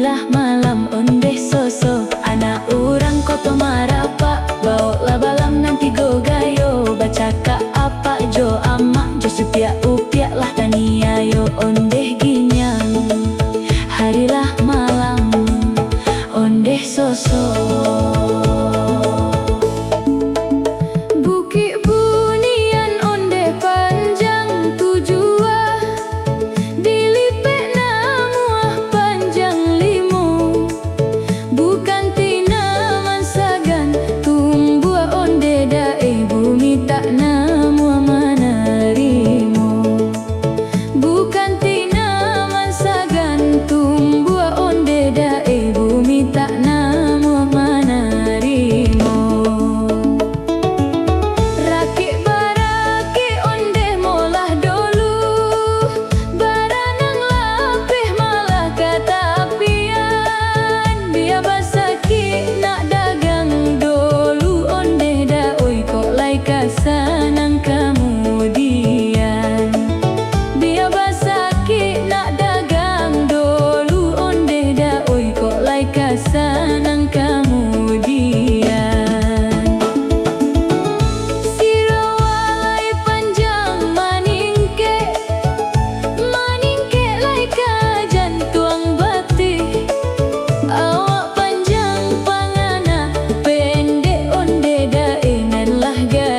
Harilah malam ondeh soso, anak orang koto marapa, bawa balam nanti go gayo, baca ka apa jo amak jo supiak upiak lah tania yo ondeh ginyang. Harilah malam ondeh soso. Sanang kemudian dia basaki nak dagang dulu onde da oi kok lai kasanang kemudian. Sirawalai panjang maningke lai ka jantuang bati, awak panjang pangana pendek onde da enan lah gaya.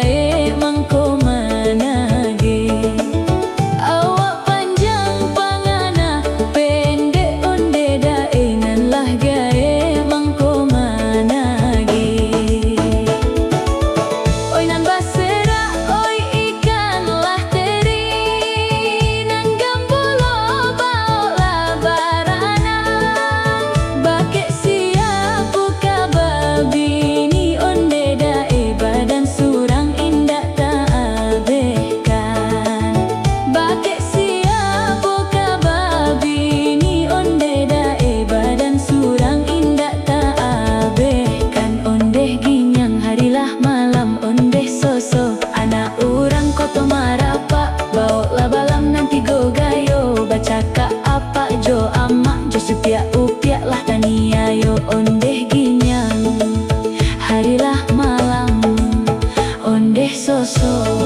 Supiak upiak lah tania yo ondeh ginyang. Harilah malam ondeh soso.